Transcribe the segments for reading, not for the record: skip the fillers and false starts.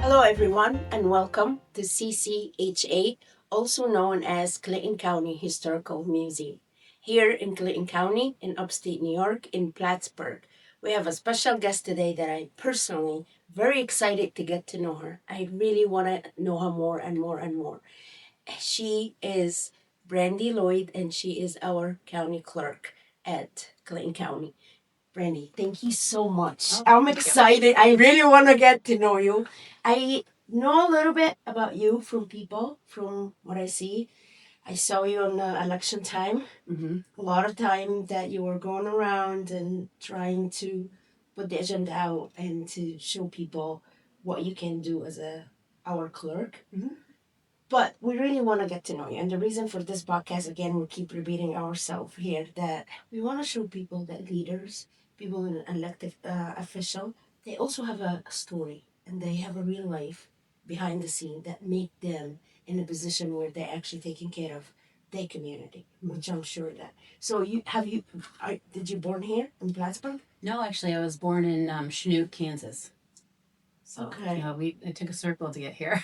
Hello, everyone, and welcome to CCHA, also known as Clinton County Historical Museum. Here in Clinton County, in upstate New York, in Plattsburgh, we have a special guest today that I personally very excited to get to know her. I really want to know her more and more and more. She is Brandi Lloyd, and she is our county clerk at Clinton County. Brandi, thank you so much. I'm excited. I really want to get to know you. I know a little bit about you from people, from what I see. I saw you on election time. A lot of time that you were going around and trying to put the agenda out and to show people what you can do as our clerk. But we really want to get to know you. And the reason for this podcast, again, we keep repeating ourselves here that we want to show people that leaders, people in elected official, they also have a story and they have a real life behind the scene that make them in a position where they're actually taking care of their community, which I'm sure that. So did you born here in Plattsburgh? No, actually, I was born in Chinook, Kansas. So, Okay. it took a circle to get here.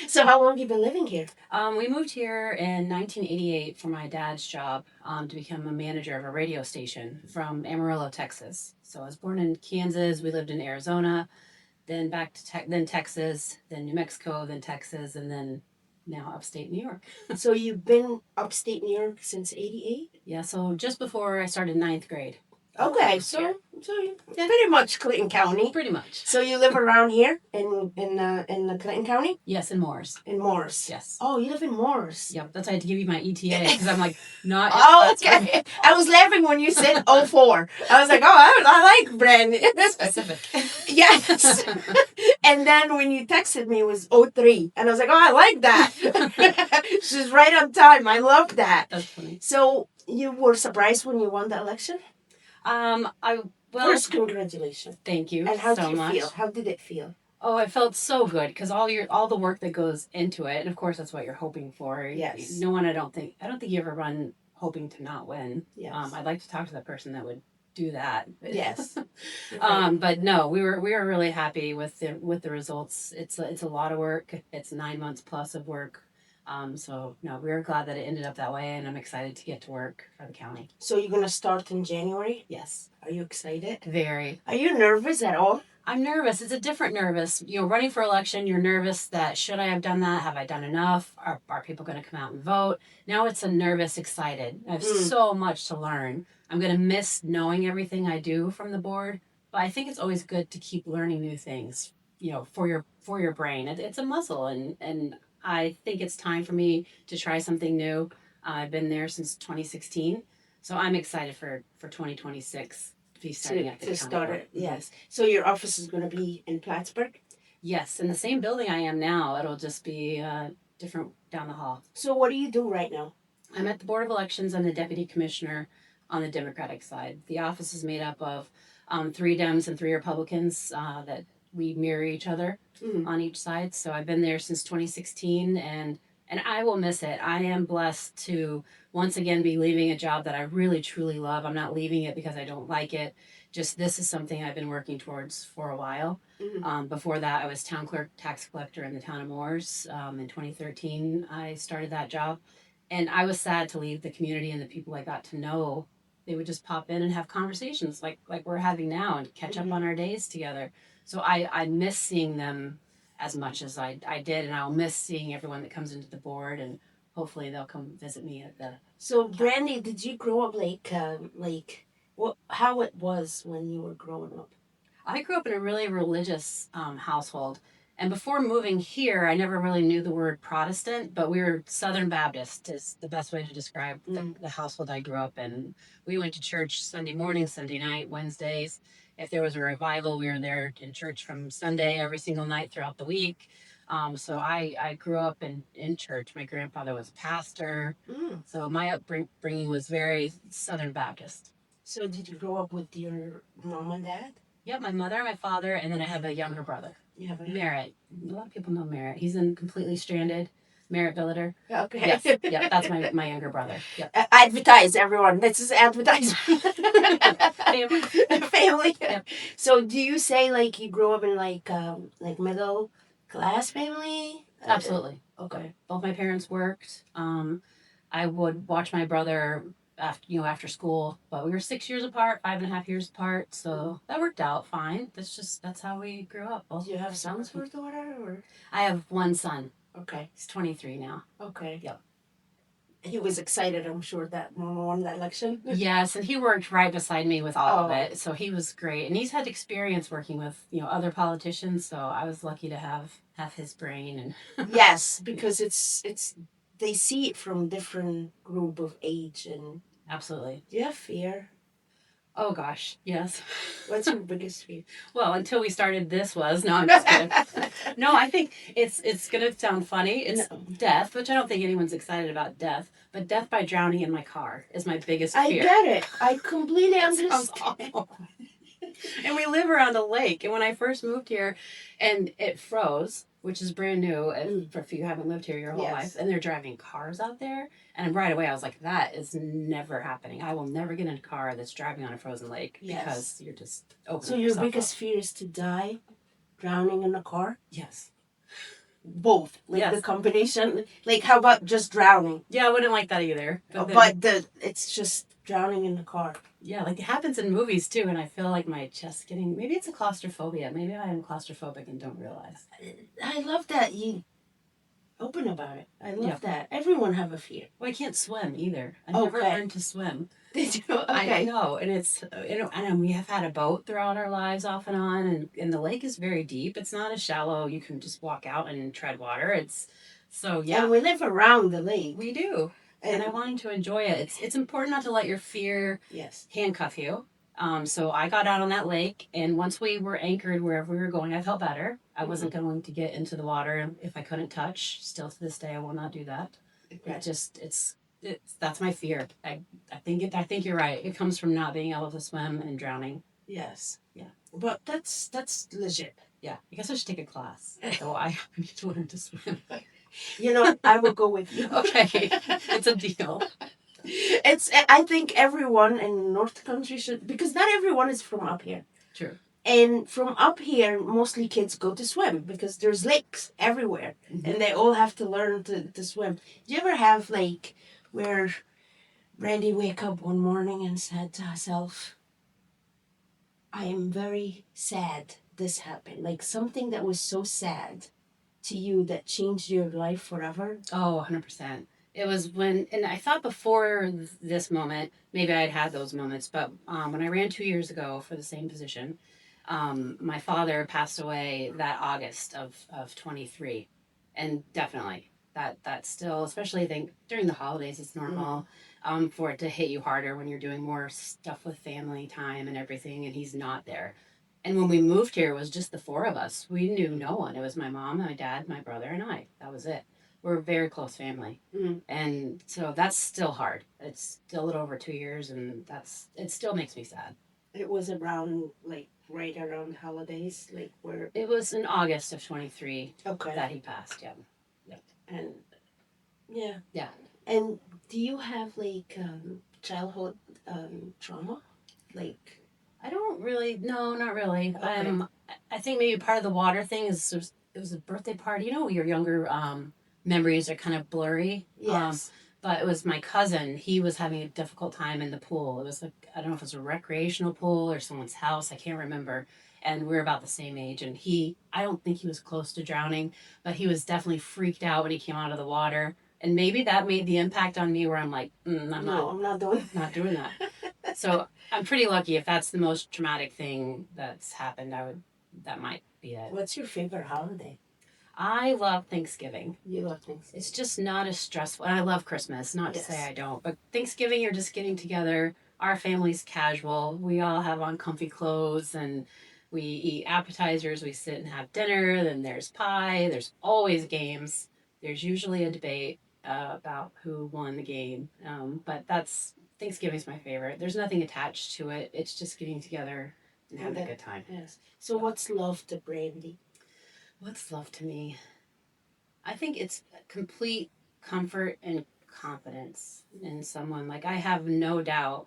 So how long have you been living here? We moved here in 1988 for my dad's job to become a manager of a radio station from Amarillo, Texas. So I was born in Kansas. We lived in Arizona, then back to then Texas, then New Mexico, then Texas, and then now upstate New York. So you've been upstate New York since '88? Yeah, so just before I started ninth grade. Okay, so pretty much Clinton County. Pretty much. So you live around here in Clinton County? Yes, in Morris. In Morris. Yes. Oh, you live in Morris. Yep, that's why I had to give you my ETA because I'm like not. Oh, okay. I was laughing when you said 04. I was like, oh, I like Brandon. Specific. Yes. And then when you texted me, it was 03. And I was like, oh, I like that. She's right on time. I love that. That's funny. So you were surprised when you won the election? First, congratulations. Thank you. And how so did you much. feel? How did it feel? Oh, it felt so good because all the work that goes into it, and of course that's what you're hoping for. Yes. No one, I don't think you ever run hoping to not win. Yes. I'd like to talk to that person that would do that. Yes. But no, we were really happy with the results. It's a lot of work. It's 9 months plus of work. So no, we were glad that it ended up that way, and I'm excited to get to work for the county. So you're gonna start in January? Yes. Are you excited? Very. Are you nervous at all? I'm nervous. It's a different nervous. Running for election, you're nervous that should I have done that? Have I done enough? Are people going to come out and vote? Now it's a nervous, excited. I have so much to learn. I'm going to miss knowing everything I do from the board, but I think it's always good to keep learning new things. For your brain. It's a muscle, and I think it's time for me to try something new. I've been there since 2016, so I'm excited for 2026. Be starting at the to start it. Yes. So your office is going to be in Plattsburgh? Yes, in the same building I am now. It'll just be different down the hall. So what do you do right now? I'm at the Board of Elections. I'm the deputy commissioner on the Democratic side. The office is made up of 3 Dems and 3 Republicans that we mirror each other on each side. So I've been there since 2016, and I will miss it. I am blessed to once again be leaving a job that I really truly love. I'm not leaving it because I don't like it. Just this is something I've been working towards for a while. Before that, I was town clerk, tax collector in the town of Morris. In 2013, I started that job, and I was sad to leave the community and the people I got to know. They would just pop in and have conversations like we're having now and catch up on our days together. So I miss seeing them as much as I did, and I'll miss seeing everyone that comes into the board, and hopefully they'll come visit me at the. So Brandi, did you grow up how it was when you were growing up? I grew up in a really religious household, and before moving here, I never really knew the word Protestant, but we were Southern Baptist is the best way to describe the household I grew up in. We went to church Sunday morning, Sunday night, Wednesdays. If there was a revival, we were there in church from Sunday every single night throughout the week. So I grew up in church. My grandfather was a pastor. So my upbringing was very Southern Baptist. So did you grow up with your mom and dad? Yep, my mother, my father, and then I have a younger brother. You have Merritt. A lot of people know Merritt. He's in Completely Stranded. Merritt Billiter. Okay. Yes. Yep, that's my younger brother. Yep. Advertise, everyone. This is advertisement. Family. Family. Yep. So do you say you grew up in middle Glass family? Absolutely. Okay. Both my parents worked. I would watch my brother after school, but we were 6 years apart, 5.5 years apart, so that worked out fine. That's how we grew up. Both Do you of have us sons working. or daughter? Or I have one son. okay, He's 23 now. okay. Yep. He was excited, I'm sure, that Mama won the election. Yes, and he worked right beside me with all of Oh. it, so he was great, and he's had experience working with other politicians. So I was lucky to have his brain and Yes, because it's they see it from different group of age. And absolutely. do you have fear? Oh gosh, yes. What's your biggest fear? Well, until we started, this was no. I'm just kidding. No, I think it's gonna sound funny. It's No. death, which I don't think anyone's excited about death. But death by drowning in my car is my biggest I fear. get it. I completely Sounds understand. awful. And we live around a lake. And when I first moved here, and it froze, which is brand new if you haven't lived here your whole Yes. life, and they're driving cars out there, and right away I was like, that is never happening. I will never get in a car that's driving on a frozen lake Yes. because you're just opening So your yourself biggest up. fear is to die drowning in a car? Yes. Both. Like Yes. the combination. Like how about just drowning? Yeah, I wouldn't like that either. But it's just drowning in the car. Yeah, like it happens in movies too, and I feel like my chest getting. Maybe it's a claustrophobia. Maybe I am claustrophobic and don't realize. I love that you open about it. I love Yeah. that. Everyone have a fear. Well, I can't swim either. I never Okay. learned to swim. Did you? I Okay. know, and it's and we have had a boat throughout our lives off and on, and the lake is very deep. It's not as shallow. You can just walk out and tread water. It's so yeah. And we live around the lake. We do. And I wanted to enjoy it. It's important not to let your fear Yes. handcuff you. So I got out on that lake, and once we were anchored wherever we were going, I felt better. I wasn't going to get into the water if I couldn't touch. Still to this day, I will not do that. Okay. It's that's my fear. I think you're right. It comes from not being able to swim and drowning. Yes. Yeah. But that's legit. Yeah. I guess I should take a class. So I need to learn to swim. You know, I will go with you. Okay. It's a deal. I think everyone in North Country should, because not everyone is from up here. True. And from up here, mostly kids go to swim because there's lakes everywhere. Mm-hmm. And they all have to learn to swim. Do you ever have, like, where Brandi wake up one morning and said to herself, I am very sad this happened. Like something that was so sad to you that changed your life forever? Oh, 100%. It was and I thought before this moment, maybe I'd had those moments, but when I ran 2 years ago for the same position, my father passed away that August of 23. And definitely that still, especially I think during the holidays, it's normal for it to hit you harder when you're doing more stuff with family time and everything, and he's not there. And when we moved here, it was just the four of us. We knew no one. It was my mom, my dad, my brother, and I. That was it. We're a very close family. Mm. And so that's still hard. It's still a little over 2 years, and it still makes me sad. It was around, like, right around holidays, like where... It was in August of 23 Okay. that he passed, yeah. Yep. And, yeah. Yeah. And do you have, like, childhood trauma? Like... I don't really, no, not really. Okay. I think maybe part of the water thing is it was a birthday party. You know, your younger memories are kind of blurry. Yes. But it was my cousin. He was having a difficult time in the pool. It was like, I don't know if it was a recreational pool or someone's house. I can't remember. And we were about the same age. And I don't think he was close to drowning, but he was definitely freaked out when he came out of the water. And maybe that made the impact on me where I'm like, I'm not doing that. So I'm pretty lucky if that's the most traumatic thing that's happened. That might be it. What's your favorite holiday? I love Thanksgiving. You love Thanksgiving. It's just not as stressful. And I love Christmas, not to say I don't. But Thanksgiving, you're just getting together. Our family's casual. We all have on comfy clothes and we eat appetizers. We sit and have dinner. Then there's pie. There's always games. There's usually a debate about who won the game. But Thanksgiving's my favorite. There's nothing attached to it. It's just getting together and having a good time. Yes. So what's love to Brandi? What's love to me? I think it's complete comfort and confidence in someone. Like I have no doubt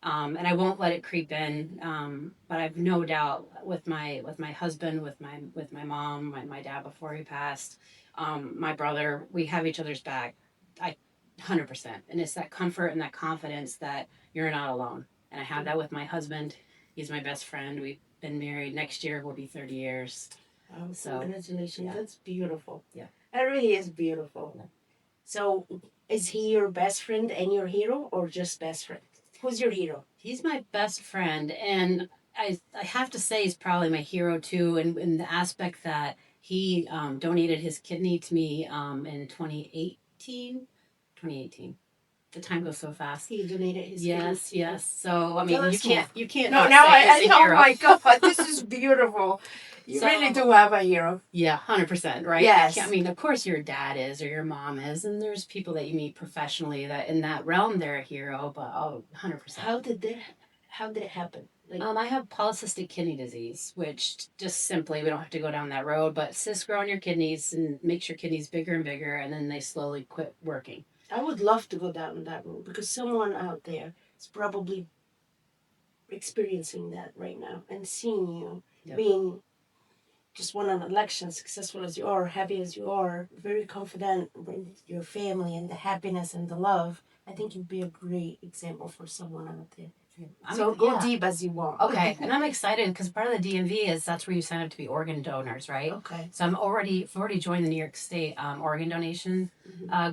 And I won't let it creep in. But I've no doubt with my husband, with my mom, my dad before he passed, my brother, we have each other's back. I 100%. And it's that comfort and that confidence that you're not alone. And I have that with my husband. He's my best friend. We've been married. Next year will be 30 years. Oh, So congratulations. yeah. That's beautiful. Yeah. That really is beautiful. Yeah. So, is he your best friend and your hero, or just best friend? Who's your hero? He's my best friend, and I have to say he's probably my hero too, in the aspect that he donated his kidney to me in 2018. 2018. The time goes so fast. He donated his Yes, kidney. yes. So I Tell mean, us more. you can't No, not now say I he's a oh hero. my God, this is beautiful. You So- really do have a hero. Yeah, 100%, right? Yes. I mean, of course your dad is or your mom is, and there's people that you meet professionally that in that realm they're a hero, but 100%. How did it happen? Like, I have polycystic kidney disease, which just simply, we don't have to go down that road, but cysts grow on your kidneys and makes your kidneys bigger and bigger, and then they slowly quit working. I would love to go down that road because someone out there is probably experiencing that right now and seeing you being just won an election, successful as you are, happy as you are, very confident with your family and the happiness and the love. I think you'd be a great example for someone out there. So go deep as you want. Okay, and I'm excited because part of the DMV is that's where you sign up to be organ donors, right? Okay. So I've already joined the New York State organ donation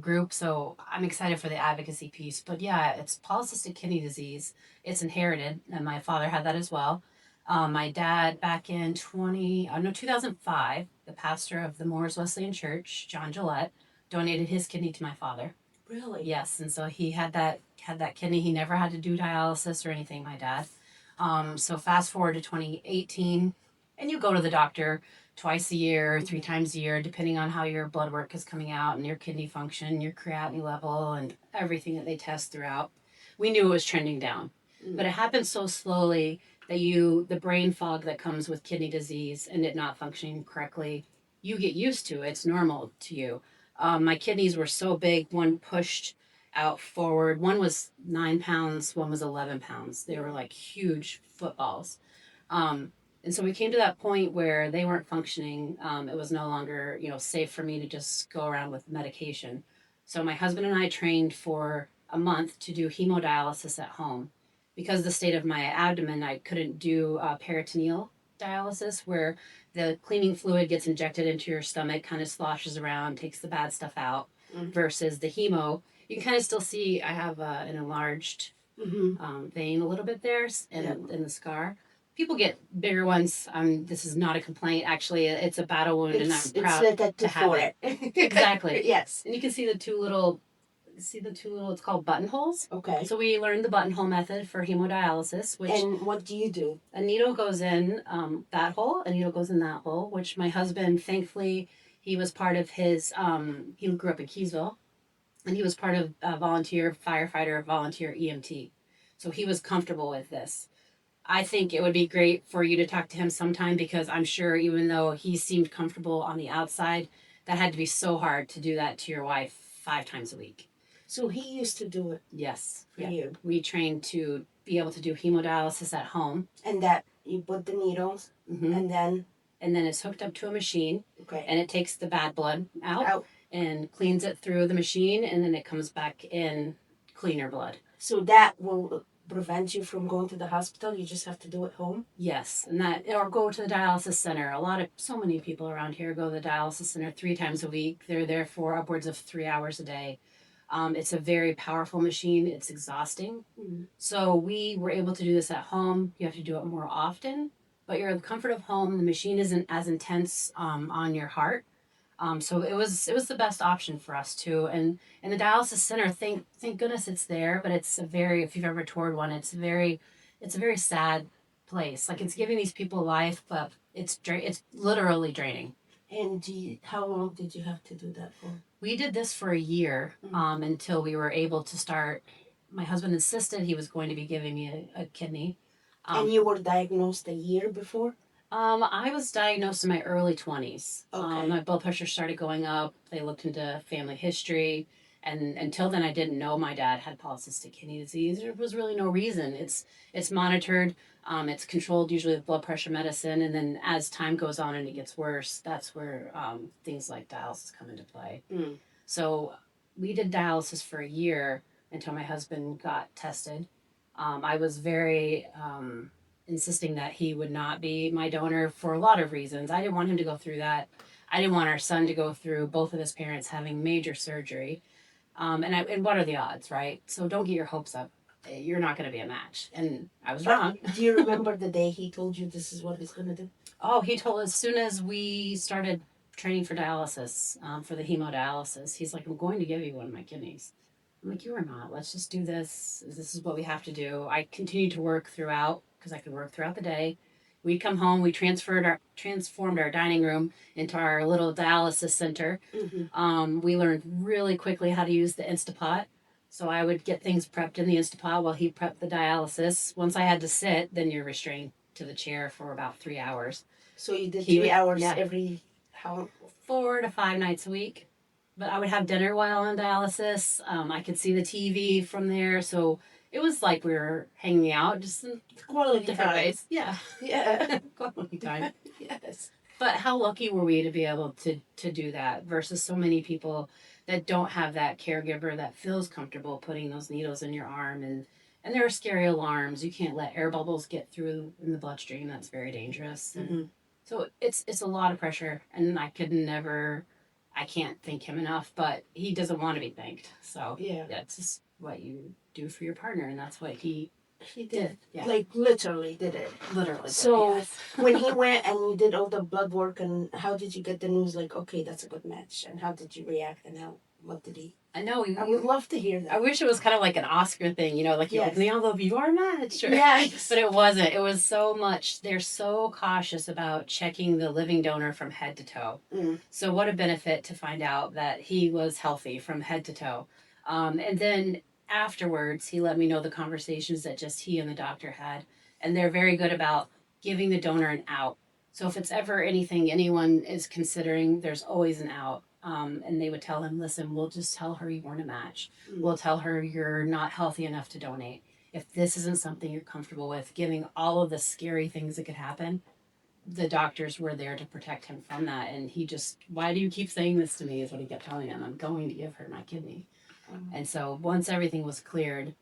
group, so I'm excited for the advocacy piece. But yeah, it's polycystic kidney disease. It's inherited, and my father had that as well. My dad, back in 2005, the pastor of the Moores Wesleyan Church, John Gillette, donated his kidney to my father. Really? Yes, and so he had that kidney. He never had to do dialysis or anything. My dad. So fast forward to 2018, and you go to the doctor twice a year, 3 times a year, depending on how your blood work is coming out and your kidney function, your creatinine level, and everything that they test throughout. We knew it was trending down, but it happened so slowly that the brain fog that comes with kidney disease and it not functioning correctly, you get used to. It's normal to you. My kidneys were so big, one pushed out forward. One was 9 pounds, one was 11 pounds. They were like huge footballs. And so we came to that point where they weren't functioning. It was no longer, safe for me to just go around with medication. So my husband and I trained for a month to do hemodialysis at home. Because of the state of my abdomen, I couldn't do peritoneal dialysis, where the cleaning fluid gets injected into your stomach, kind of sloshes around, takes the bad stuff out, versus the hemo. You can kind of still see I have an enlarged vein a little bit there in the scar. People get bigger ones. This is not a complaint. Actually, it's a battle wound, and I'm proud to have it. Exactly. Yes. And you can see the two little, it's called buttonholes. Okay. So we learned the buttonhole method for hemodialysis. And what do you do? A needle goes in that hole, a needle goes in that hole, which my husband, thankfully, he was part of his, he grew up in Keysville, and he was part of a volunteer EMT. So he was comfortable with this. I think it would be great for you to talk to him sometime, because I'm sure even though he seemed comfortable on the outside, that had to be so hard to do that to your wife 5 times a week. So he used to do it. Yes. For you. We trained to be able to do hemodialysis at home. And that you put the needles and then it's hooked up to a machine. Okay. And it takes the bad blood out and cleans it through the machine, and then it comes back in cleaner blood. So that will prevent you from going to the hospital. You just have to do it home. Yes, or go to the dialysis center. So many people around here go to the dialysis center 3 times a week. They're there for upwards of 3 hours a day. It's a very powerful machine. It's exhausting. So we were able to do this at home. You have to do it more often, but you're in the comfort of home. The machine isn't as intense on your heart. So it was the best option for us too. And the dialysis center, thank goodness it's there, but it's if you've ever toured one, it's a very sad place. Like, it's giving these people life, but it's literally draining. And how long did you have to do that for? We did this for a year until we were able to start. My husband insisted he was going to be giving me a kidney. And you were diagnosed a year before? I was diagnosed in my early 20s. Okay. My blood pressure started going up. They looked into family history, And until then, I didn't know my dad had polycystic kidney disease. There was really no reason. It's monitored. It's controlled usually with blood pressure medicine, and then as time goes on and it gets worse, that's where things like dialysis come into play. So we did dialysis for a year until my husband got tested. I was very insisting that he would not be my donor for a lot of reasons. I didn't want him to go through that. I didn't want our son to go through both of his parents having major surgery. And what are the odds, right? So don't get your hopes up. You're not going to be a match. And I was wrong. Do you remember the day he told you this is what he's going to do? Oh, he told us as soon as we started training for dialysis, for the hemodialysis, he's like, I'm going to give you one of my kidneys. I'm like, you are not. Let's just do this. This is what we have to do. I continued to work throughout because I could work throughout the day. We'd come home. We transformed our dining room into our little dialysis center. We learned really quickly how to use the Instapot. So I would get things prepped in the Instapot while he prepped the dialysis. Once I had to sit, then you're restrained to the chair for about 3 hours. So you did 3 hours every how 4 to 5 nights a week. But I would have dinner while on dialysis. I could see the TV from there, so it was like we were hanging out, just in quality different time. ways. Yeah, quality time. Yes. But how lucky were we to be able to do that versus so many people that don't have that caregiver that feels comfortable putting those needles in your arm, and there are scary alarms. You can't let air bubbles get through in the bloodstream. That's very dangerous. So it's a lot of pressure, and I can't thank him enough, but he doesn't want to be thanked. So that's just what you do for your partner, and that's what he did. Yeah. Like literally did it. Literally. So when he went and you did all the blood work, and how did you get the news? Like, okay, that's a good match, and how did you react, and what did he? I know. I would love to hear that. I wish it was kind of like an Oscar thing, like you open the envelope, you are matched. Yes. But it wasn't. It was so much. They're so cautious about checking the living donor from head to toe. So what a benefit to find out that he was healthy from head to toe. And then afterwards, he let me know the conversations that just he and the doctor had. And they're very good about giving the donor an out. So if it's ever anything anyone is considering, there's always an out. And they would tell him, listen, we'll just tell her you weren't a match. We'll tell her you're not healthy enough to donate. If this isn't something you're comfortable with, giving all of the scary things that could happen, the doctors were there to protect him from that. And he just, why do you keep saying this to me, is what he kept telling him. I'm going to give her my kidney. And so once everything was cleared,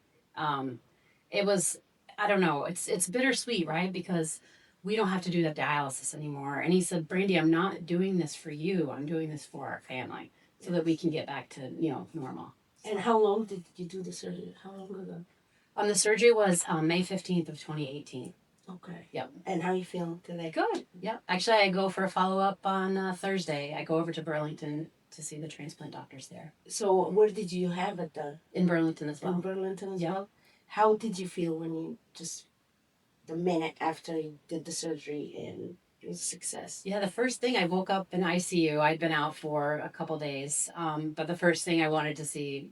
it was, I don't know, it's bittersweet, right? Because we don't have to do that dialysis anymore. And he said, Brandi, I'm not doing this for you. I'm doing this for our family so that we can get back to, normal. And how long did you do the surgery? How long ago? The surgery was May 15th of 2018. Okay. Yep. And how are you feeling today? Good. Yep. Actually, I go for a follow-up on Thursday. I go over to Burlington to see the transplant doctors there. So where did you have it done? In Burlington as well. In Burlington as well? How did you feel when you the minute after you did the surgery and it was a success? Yeah, the first thing, I woke up in ICU. I'd been out for a couple days. But the first thing I wanted to see,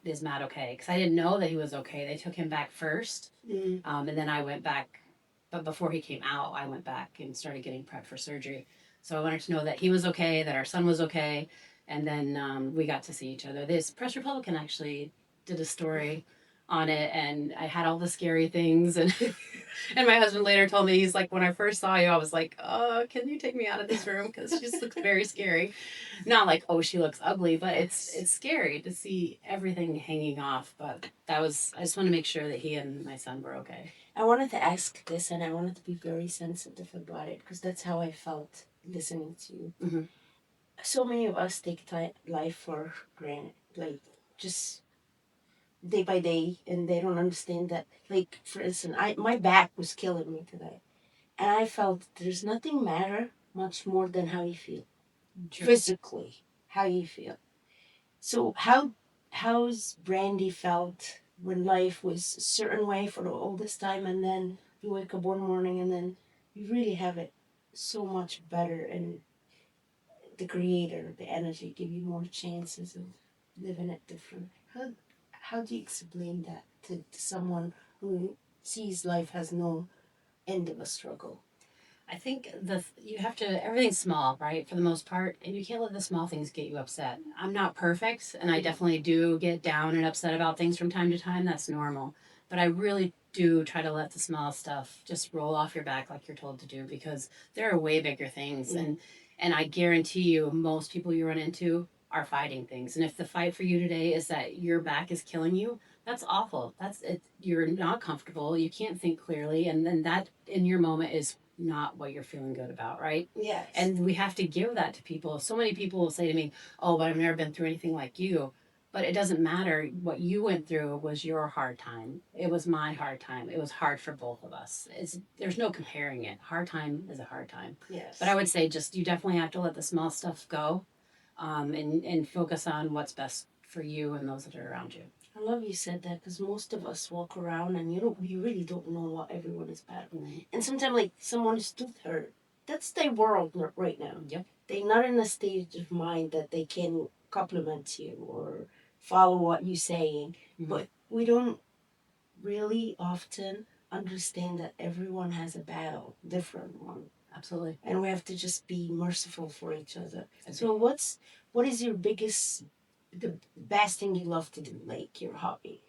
is Matt okay? Because I didn't know that he was okay. They took him back first. And then I went back. But before he came out, I went back and started getting prepped for surgery. So I wanted to know that he was okay, that our son was okay. And then we got to see each other. This Press Republican actually did a story on it, and I had all the scary things, and and my husband later told me, he's like, when I first saw you, I was like, can you take me out of this room, because she just looks very scary. Not like, oh, she looks ugly, but it's scary to see everything hanging off. But I just want to make sure that he and my son were okay. I wanted to ask this, and I wanted to be very sensitive about it, because that's how I felt listening to you. So many of us take life for granted, like just day by day, and they don't understand that. Like, for instance, my back was killing me today, and I felt there's nothing matter much more than how you feel. True. Physically, how you feel. So how's Brandi felt when life was a certain way for all this time, and then you wake up one morning and then you really have it so much better, and the creator, the energy, give you more chances of living it different. How do you explain that to someone who sees life has no end of a struggle? I think you have to everything's small, right? For the most part, and you can't let the small things get you upset. I'm not perfect, and I definitely do get down and upset about things from time to time. That's normal, but I really do try to let the small stuff just roll off your back like you're told to do because there are way bigger things, and I guarantee you, most people you run into are fighting things, and if the fight for you today is that your back is killing you, that's awful. That's it. You're not comfortable. You can't think clearly, and then that in your moment is not what you're feeling good about, right? Yes. And we have to give that to people. So many people will say to me, "Oh, but I've never been through anything like you." But it doesn't matter. What you went through was your hard time. It was my hard time. It was hard for both of us. There's no comparing it. Hard time is a hard time. Yes. But I would say just you definitely have to let the small stuff go, and focus on what's best for you and those that are around you. I love you said that because most of us walk around and you really don't know what everyone is battling. Mm-hmm. And sometimes like someone's tooth hurt. That's their world right now. Yep. They're not in a state of mind that they can compliment you or follow what you're saying. Mm-hmm. But we don't really often understand that everyone has a battle, different one. Absolutely. And we have to just be merciful for each other. Okay. So what is your the best thing you love to do, like your hobby?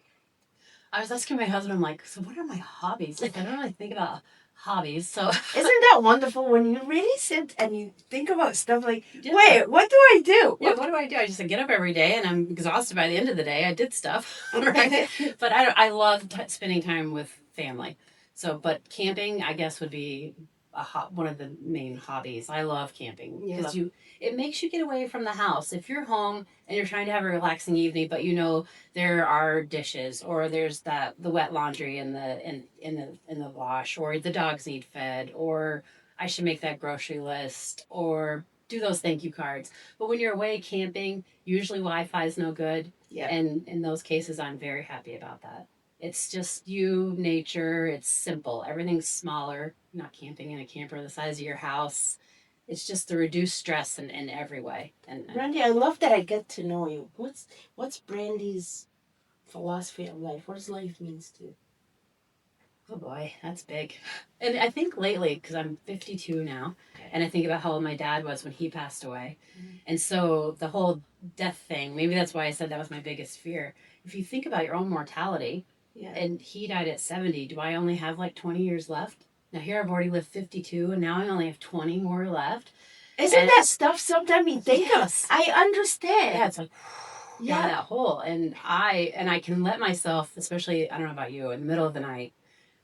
I was asking my husband, I'm like, so what are my hobbies? Like, I don't really think about hobbies. So isn't that wonderful when you really sit and you think about stuff like, yeah. Wait, what do I do? Yeah, what do I do? I just get up every day and I'm exhausted by the end of the day. I did stuff, right? But I love spending time with family. So, but camping, I guess, would be one of the main hobbies. I love camping because it makes you get away from the house. If you're home and you're trying to have a relaxing evening, but you know there are dishes or there's the wet laundry in the wash, or the dogs need fed, or I should make that grocery list, or do those thank you cards. But when you're away camping, usually Wi-Fi is no good. Yeah. And in those cases, I'm very happy about that. It's just you, nature. It's simple. Everything's smaller. You're not camping in a camper the size of your house. It's just to reduce stress in every way. And Brandi, I love that I get to know you. What's Brandi's philosophy of life? What does life means to you? Oh boy, that's big. And I think lately, because I'm 52 now, and I think about how old my dad was when he passed away. Mm-hmm. And so the whole death thing, maybe that's why I said that was my biggest fear. If you think about your own mortality, and he died at 70, do I only have like 20 years left? Now here I've already lived 52, and now I only have 20 more left. Isn't that stuff sometimes you think of? I understand. Yeah, it's like down that hole. And I can let myself, especially, I don't know about you, in the middle of the night,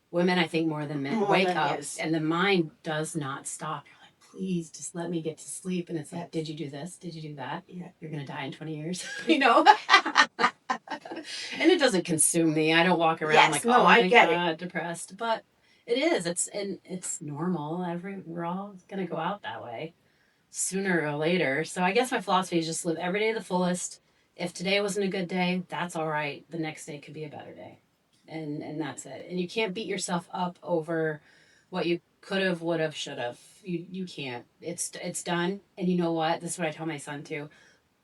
women, I think more than men, wake up, yes. And the mind does not stop. You're like, please, just let me get to sleep. And it's like, did you do this? Did you do that? Yeah. You're going to die in 20 years. You know? And it doesn't consume me. I don't walk around like, oh my God, depressed. But it is. It's normal. We're all going to go out that way sooner or later. So I guess my philosophy is just live every day to the fullest. If today wasn't a good day, that's all right. The next day could be a better day. And that's it. And you can't beat yourself up over what you could have, would have, should have. You can't. It's done. And you know what? This is what I tell my son too.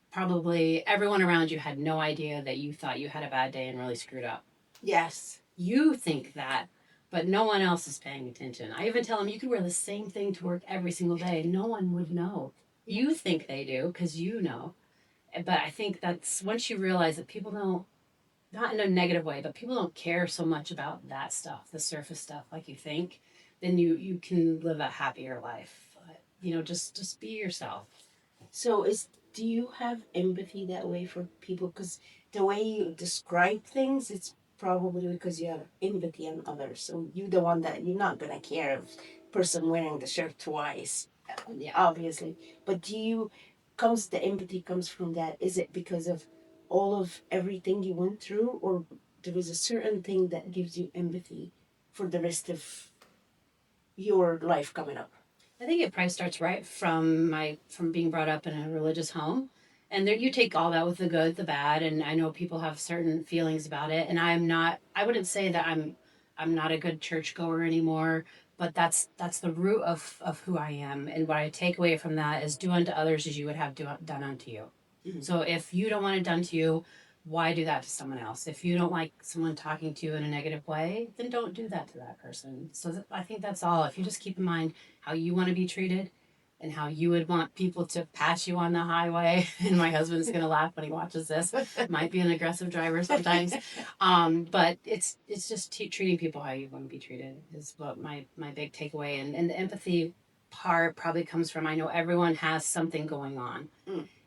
Probably everyone around you had no idea that you thought you had a bad day and really screwed up. Yes. You think that, but no one else is paying attention. I even tell them you could wear the same thing to work every single day. No one would know. You think they do because you know. But I think that's once you realize that people don't, not in a negative way, but people don't care so much about that stuff, the surface stuff, like you think, then you can live a happier life. But, just be yourself. So do you have empathy that way for people? Because the way you describe things, it's probably because you have empathy on others. So you're the one that you're not gonna care if person wearing the shirt twice, obviously. But the empathy comes from that? Is it because of all of everything you went through, or there was a certain thing that gives you empathy for the rest of your life coming up? I think it probably starts right from being brought up in a religious home, and there you take all that with the good, the bad, and I know people have certain feelings about it, and I wouldn't say that I'm not a good churchgoer anymore, but that's the root of who I am, and what I take away from that is do unto others as you would have done unto you. Mm-hmm. So if you don't want it done to you, why do that to someone else? If you don't like someone talking to you in a negative way, then don't do that to that person. So I think that's all. If you just keep in mind how you want to be treated and how you would want people to pass you on the highway, and my husband's gonna laugh when he watches this. Might be an aggressive driver sometimes, but it's just treating people how you want to be treated is what my big takeaway. And the empathy part probably comes from, I know everyone has something going on.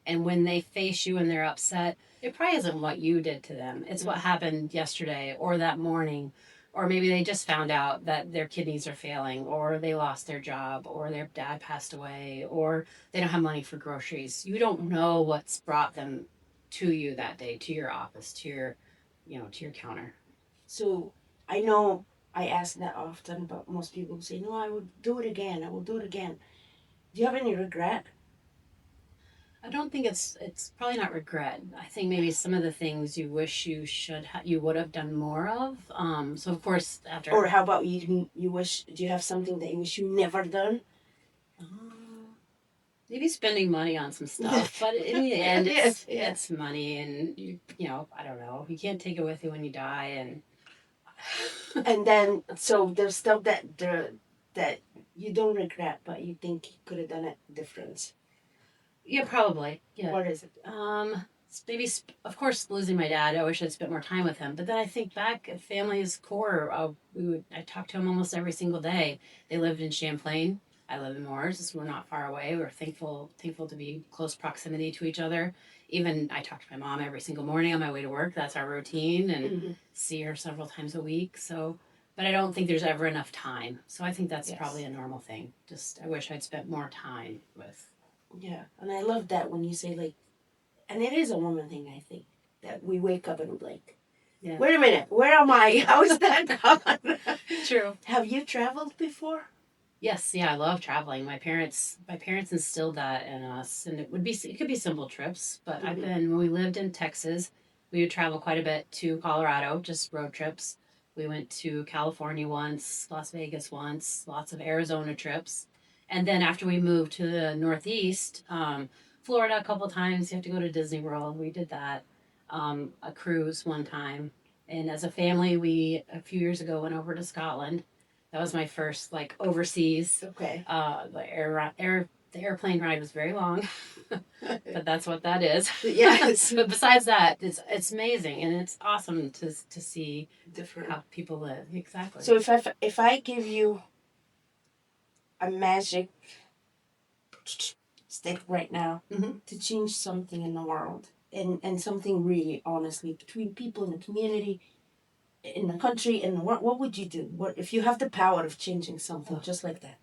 And when they face you and they're upset, it probably isn't what you did to them. It's what happened yesterday or that morning. Or maybe they just found out that their kidneys are failing, or they lost their job, or their dad passed away, or they don't have money for groceries. You don't know what's brought them to you that day, to your office, to your, to your counter. So I know I ask that often, but most people say, no, I would do it again. I will do it again. Do you have any regret? I don't think it's probably not regret. I think maybe some of the things you wish you would have done more of. So of course after. Or how about you? You wish? Do you have something that you wish you never done? Maybe spending money on some stuff, but in the end, it's money, and I don't know. You can't take it with you when you die, and and then so there's stuff that you don't regret, but you think you could have done it different. Yeah, probably. Yeah. What is it? Maybe of course losing my dad. I wish I'd spent more time with him. But then I think back at family's core. I talked to him almost every single day. They lived in Champlain. I live in Morris. We're not far away. We're thankful to be close proximity to each other. Even I talk to my mom every single morning on my way to work. That's our routine, and see her several times a week. So, but I don't think there's ever enough time. So I think that's probably a normal thing. Just I wish I'd spent more time with. Yeah, and I love that when you say like, and it is a woman thing. I think that we wake up and like, wait a minute, where am I? How is that gone? True. Have you traveled before? Yes, yeah, I love traveling. My parents instilled that in us, and it could be simple trips. But when we lived in Texas, we would travel quite a bit to Colorado, just road trips. We went to California once, Las Vegas once, lots of Arizona trips, and then after we moved to the Northeast, Florida a couple times. You have to go to Disney World. We did that. A cruise one time, and as a family, we a few years ago went over to Scotland. That was my first like overseas. Okay. The airplane ride was very long, but that's what that is. Yes. But besides that, it's amazing, and it's awesome to see different how people live. Exactly. So if I give you a magic stick right now to change something in the world, and something really honestly between people in the community, in the country, and what would you do? What if you have the power of changing something just like that?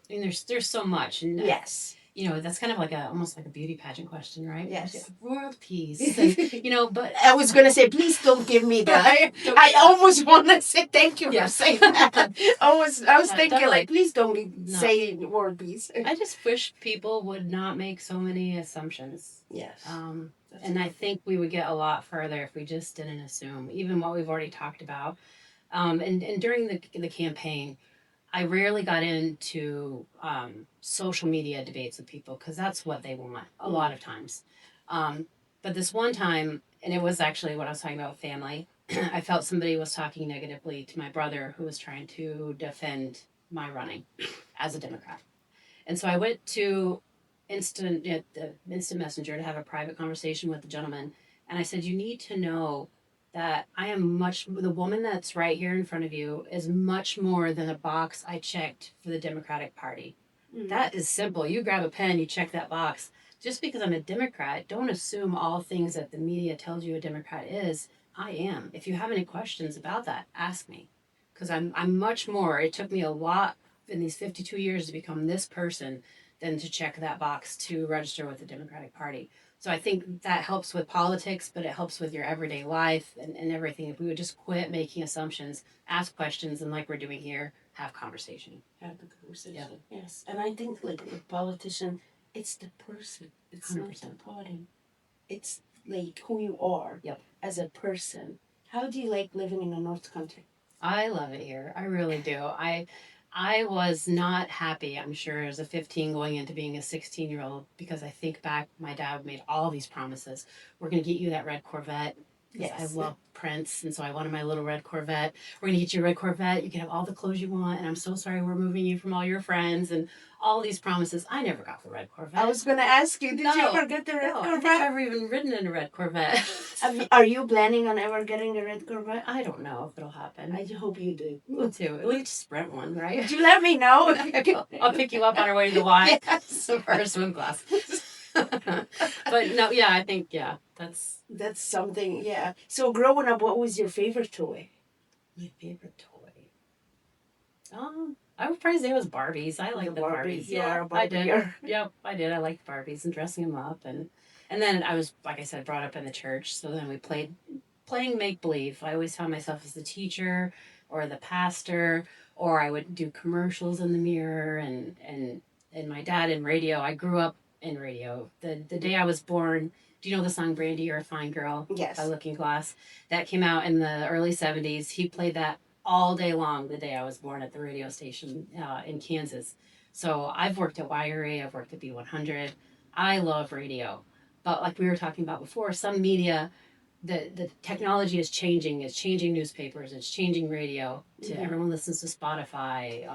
I mean, there's so much, and yes, that's kind of like almost like a beauty pageant question, right? Yes, world peace, and, but I was gonna say, please don't give me that. I almost want to say thank you for saying that. I was thinking definitely. like, please don't say world peace. I just wish people would not make so many assumptions. Yes. And I think we would get a lot further if we just didn't assume, even what we've already talked about. And during the campaign, I rarely got into social media debates with people because that's what they want a lot of times. But this one time, and it was actually what I was talking about with family, I felt somebody was talking negatively to my brother who was trying to defend my running as a Democrat. And so I went to the instant messenger to have a private conversation with the gentleman, and I said, you need to know that the woman that's right here in front of you is much more than a box I checked for the Democratic Party. That is simple. You grab a pen, you check that box. Just because I'm a Democrat, don't assume all things that the media tells you a Democrat is. I am. If you have any questions about that, ask me, because I'm much more. It took me a lot in these 52 years to become this person than to check that box to register with the Democratic Party. So I think that helps with politics, but it helps with your everyday life and everything. If we would just quit making assumptions, ask questions, and like we're doing here, have conversation. Have the conversation. Yeah. Yes. And I think like the politician, it's the person. It's 100%. Not the party. It's like who you are as a person. How do you like living in the North Country? I love it here. I really do. I was not happy, I'm sure, as a 15 going into being a 16-year-old, because I think back, my dad made all these promises. We're going to get you that red Corvette. Because I love Prince, and so I wanted my little red Corvette. We're going to get you a red Corvette. You can have all the clothes you want, and I'm so sorry we're moving you from all your friends, and all these promises. I never got the red Corvette. I was going to ask you, did you ever get the red Corvette? I've never even ridden in a red Corvette. Are you planning on ever getting a red Corvette? I don't know if it'll happen. I hope you do. Me too. At least sprint one, right? Would you let me know? I'll pick you up on our way to the Y. Yes. For our swim class. But no, yeah, I think, yeah, that's something, yeah. So growing up, what was your favorite toy? my favorite toy. I would probably say it was Barbies. I like the Barbies. Yeah, I did. Yep, I did. I liked Barbies and dressing them up, and then I was, like I said, brought up in the church. So then we playing make believe. I always found myself as the teacher or the pastor, or I would do commercials in the mirror, and my dad in radio. I grew up in radio. The day I was born. Do you know the song "Brandy, You're a Fine Girl"? Yes. By Looking Glass. That came out in the early 70s. He played that all day long the day I was born at the radio station in Kansas. So I've worked at YRA, I've worked at B100. I love radio. But like we were talking about before, some media, the technology is changing. It's changing newspapers. It's changing radio. Everyone listens to Spotify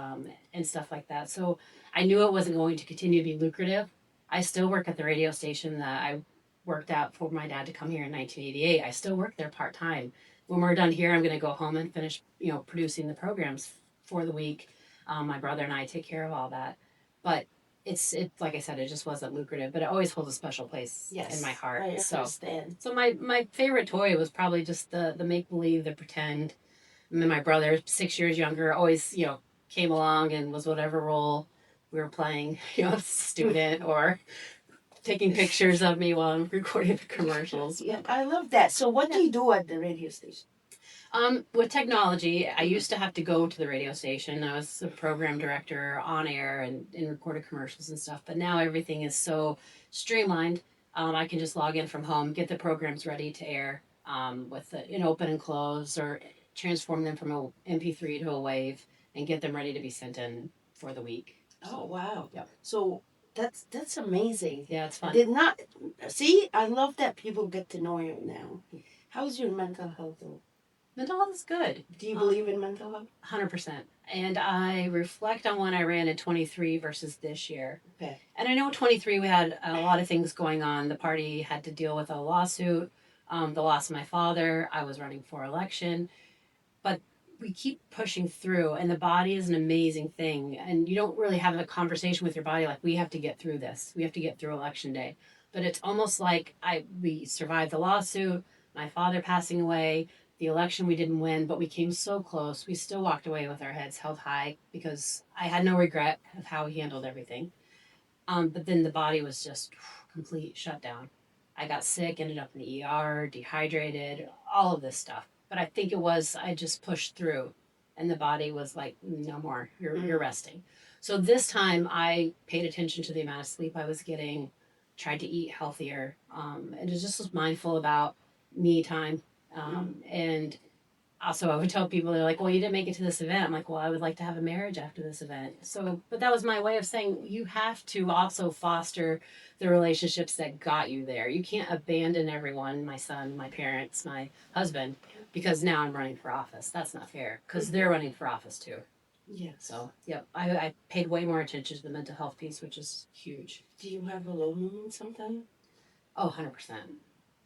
and stuff like that. So I knew it wasn't going to continue to be lucrative. I still work at the radio station that I worked at for my dad to come here in 1988. I still work there part-time. When we're done here, I'm going to go home and finish, producing the programs for the week. My brother and I take care of all that. But it's like I said, it just wasn't lucrative, but it always holds a special place in my heart. I understand. So my favorite toy was probably just the make-believe, the pretend. And then my brother, 6 years younger, always, came along and was whatever role we were playing, student or taking pictures of me while I'm recording the commercials. Yeah, I love that. So what do you do at the radio station? With technology, I used to have to go to the radio station. I was a program director on air and recorded commercials and stuff. But now everything is so streamlined. I can just log in from home, get the programs ready to air with an open and close, or transform them from a MP3 to a wave and get them ready to be sent in for the week. Oh, wow. Yep. So that's amazing. Yeah, it's fun. I love that people get to know you now. How's your mental health though? Mental health is good. Do you believe in mental health? 100%. And I reflect on when I ran in 23 versus this year. Okay. And I know 23 we had a lot of things going on. The party had to deal with a lawsuit, the loss of my father. I was running for election. But we keep pushing through, and the body is an amazing thing. And you don't really have a conversation with your body like, we have to get through this. We have to get through election day. But it's almost like we survived the lawsuit, my father passing away, the election we didn't win, but we came so close. We still walked away with our heads held high because I had no regret of how he handled everything. But then the body was just complete shutdown. I got sick, ended up in the ER, dehydrated, all of this stuff. But I think I just pushed through, and the body was like, no more, you're resting. So this time I paid attention to the amount of sleep I was getting, tried to eat healthier, and just was mindful about me time. And also I would tell people, they're like, well, you didn't make it to this event. I'm like, well, I would like to have a marriage after this event. So, but that was my way of saying, you have to also foster the relationships that got you there. You can't abandon everyone, my son, my parents, my husband, because now I'm running for office. That's not fair, because they're running for office too. Yes. So, yeah, I paid way more attention to the mental health piece, which is huge. Do you have a low moment sometimes? Oh, 100%.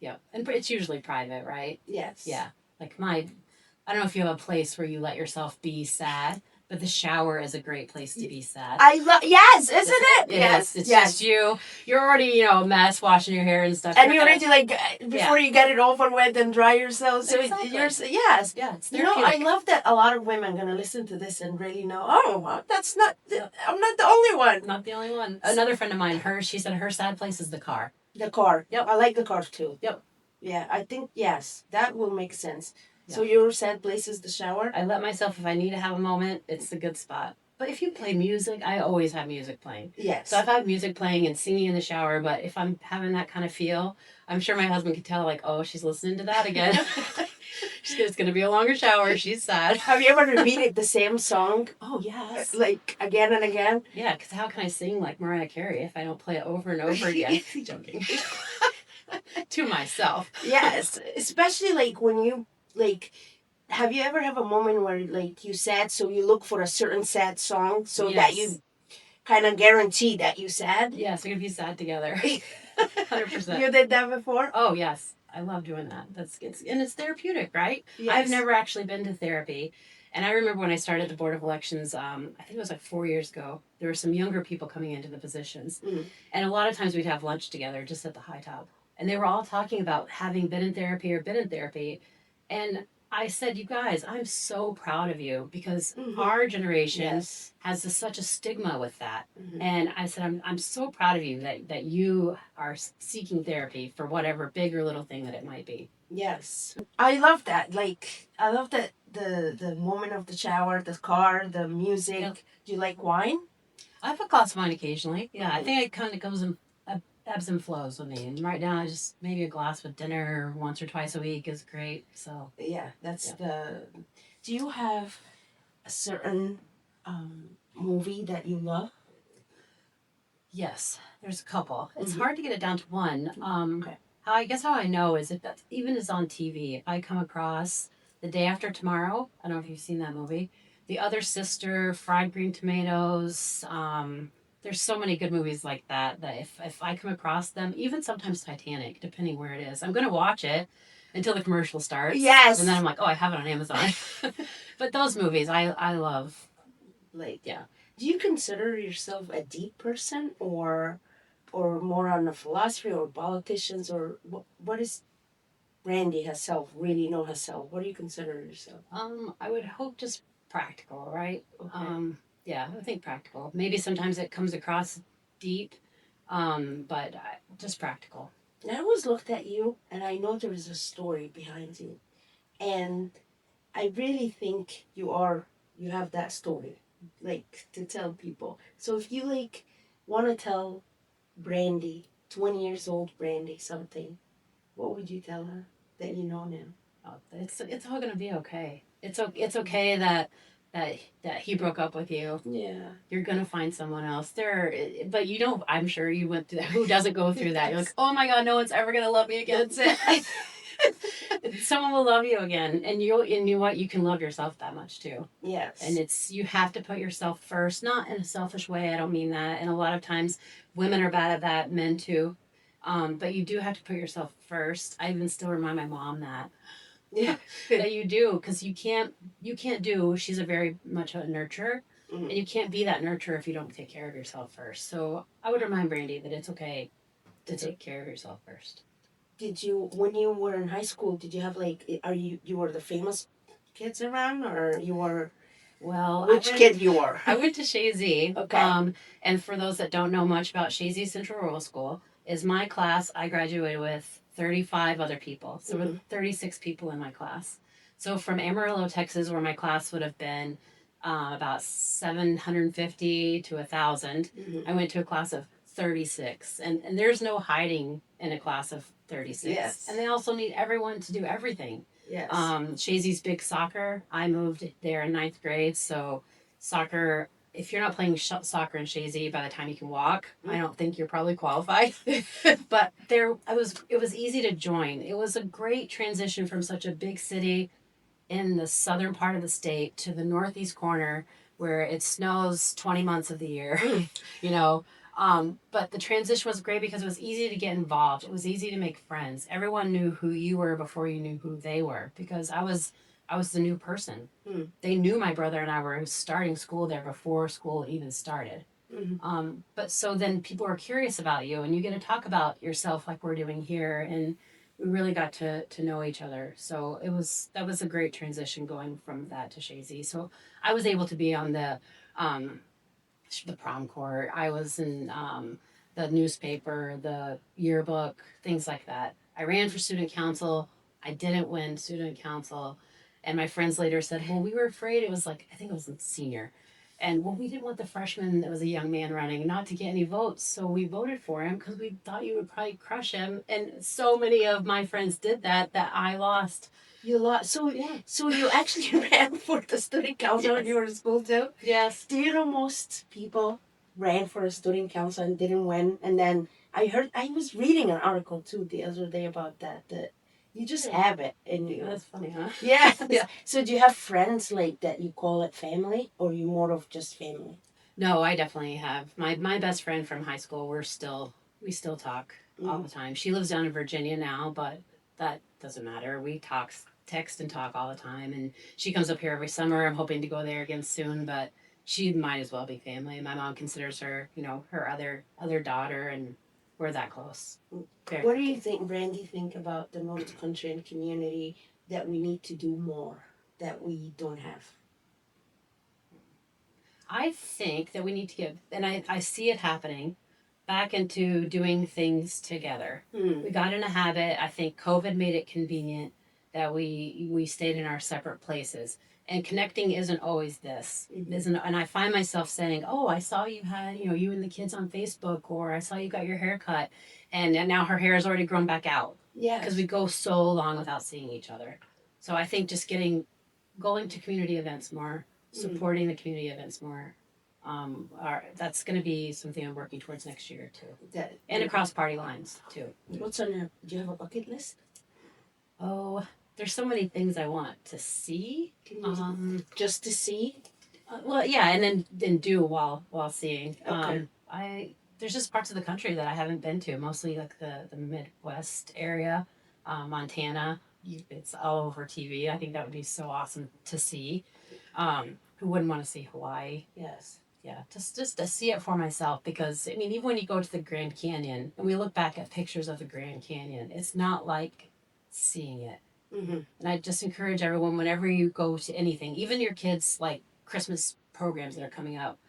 Yeah. And it's usually private, right? Yes. Yeah. Like I don't know if you have a place where you let yourself be sad, but the shower is a great place to be sad. Yes, isn't it? Yes. It's just you. You're already, a mess washing your hair and stuff. And you're already before you get it over with and dry yourself. So exactly. Yes. Yeah, it's I love that a lot of women are going to listen to this and really know, that's not, I'm not the only one. Not the only one. Another friend of mine, she said her sad place is the car. The car. Yep. I like the car too. Yep. Yeah, I think, yes, that will make sense. Yeah. So your sad place is the shower? I let myself, if I need to have a moment, it's a good spot. But if you play music, I always have music playing. Yes. So I've had music playing and singing in the shower, but if I'm having that kind of feel, I'm sure my husband could tell, like, oh, she's listening to that again. It's going to be a longer shower. She's sad. Have you ever repeated the same song Oh, yes. like again and again? Yeah, because how can I sing like Mariah Carey if I don't play it over and over again? Joking. To myself. Yes, especially like when you like. Have you ever have a moment where like you sad, so you look for a certain sad song so that you kind of guarantee that you sad? Yes, we're gonna be sad together. 100%. You did that before? Oh yes, I love doing that. It's therapeutic, right? Yes. I've never actually been to therapy, and I remember when I started the Board of Elections. I think it was like 4 years ago. There were some younger people coming into the positions, and a lot of times we'd have lunch together just at the high top, and they were all talking about having been in therapy, and I said, "You guys, I'm so proud of you because our generation has such a stigma with that." And I said, I'm so proud of you that you are seeking therapy for whatever big or little thing that it might be. Yes. I love that. Like, I love that the moment of the shower, the car, the music. Yep. Do you like wine? I have a glass of wine occasionally. Yeah, I think it kind of goes in ebbs and flows with me. And right now, I just maybe a glass with dinner once or twice a week is great. So yeah, that's the. Do you have a certain movie that you love? Yes, there's a couple. It's hard to get it down to one. Okay. I guess how I know is if that even is on TV, if I come across The Day After Tomorrow, I don't know if you've seen that movie. The Other Sister, Fried Green Tomatoes. There's so many good movies like that if I come across them, even sometimes Titanic, depending where it is, I'm gonna watch it until the commercial starts. Yes. And then I'm like, oh, I have it on Amazon. But those movies I love. Like, yeah. Do you consider yourself a deep person or more on the philosophy or politicians or what is Brandi herself really know herself? What do you consider yourself? I would hope just practical, right? Okay. Yeah, I think practical. Maybe sometimes it comes across deep, but just practical. I always looked at you, and I know there is a story behind you, and I really think you have that story, like to tell people. So if you like want to tell Brandi, 20 years old Brandi, something, what would you tell her that you know now? Oh, it's all gonna be okay. It's okay that he broke up with you. Yeah. You're gonna find someone else. But you don't. I'm sure you went through that. Who doesn't go through that? You're like, oh my God, no one's ever gonna love me again. That's it. Someone will love you again, and you know what? You can love yourself that much too. Yes. And you have to put yourself first, not in a selfish way. I don't mean that. And a lot of times, women are bad at that, men too. But you do have to put yourself first. I even still remind my mom that. Yeah, that you do, because you can't do. She's a very much a nurturer, and you can't be that nurturer if you don't take care of yourself first. So I would remind Brandi that it's okay to take care of yourself first. Did you, when you were in high school, did you have like, you were the famous kids around, or you were? Well, which kid you were? I went to Shazy. Okay. And for those that don't know much about Shazy Central Rural School, is my class. I graduated with 35 other people. So there were 36 people in my class. So from Amarillo, Texas, where my class would have been about 750 to 1,000, I went to a class of 36. And there's no hiding in a class of 36. Yes. And they also need everyone to do everything. Yes. Shazy's big soccer. I moved there in 9th grade. So soccer, if you're not playing soccer in Shazy by the time you can walk, I don't think you're probably qualified. But it was easy to join. It was a great transition from such a big city in the southern part of the state to the northeast corner where it snows 20 months of the year, you know. But the transition was great because it was easy to get involved. It was easy to make friends. Everyone knew who you were before you knew who they were, because I was the new person. They knew my brother and I were starting school there before school even started. But so then people were curious about you, and you get to talk about yourself like we're doing here, and we really got to know each other. So that was a great transition going from that to Shazy. So I was able to be on the prom court. I was in the newspaper, the yearbook, things like that. I ran for student council. I didn't win student council. And my friends later said, well, we were afraid. It was like, I think it was a senior. And well, we didn't want the freshman that was a young man running not to get any votes. So we voted for him because we thought you would probably crush him. And so many of my friends did that I lost. You lost. So Yeah. so you actually ran for the student council when Yes. you were in school too. Yes. Do you know most people ran for a student council and didn't win? And then I was reading an article too the other day about that. That you just have it in you. That's funny, huh? Yeah. Yeah. So do you have friends like that you call it family, or you more of just family? No, I definitely have. My best friend from high school, we still talk all the time. She lives down in Virginia now, but that doesn't matter. We talk, text and talk all the time, and she comes up here every summer. I'm hoping to go there again soon, but she might as well be family. My mom considers her, her other daughter, and we're that close. Very. What do you think, Brandy, think about the North Country and community that we need to do more that we don't have? I think that we need to get, and I see it happening, back into doing things together. We got in a habit. I think COVID made it convenient that we stayed in our separate places. And connecting isn't always this. Isn't, and I find myself saying, "Oh, I saw you had, you and the kids on Facebook, or I saw you got your hair cut, and now her hair has already grown back out." Yeah. Because we go so long without seeing each other. So I think just going to community events more, supporting the community events more, that's going to be something I'm working towards next year too, and across party lines too. What's on your? Do you have a bucket list? Oh, there's so many things I want to see. Just to see. Well, yeah, and then do while seeing. Okay. There's just parts of the country that I haven't been to, mostly like the Midwest area, Montana. It's all over TV. I think that would be so awesome to see. Who wouldn't want to see Hawaii? Yes. Yeah, just to see it for myself, because I mean, even when you go to the Grand Canyon and we look back at pictures of the Grand Canyon, it's not like seeing it. And I just encourage everyone, whenever you go to anything, even your kids, like Christmas programs that are coming up,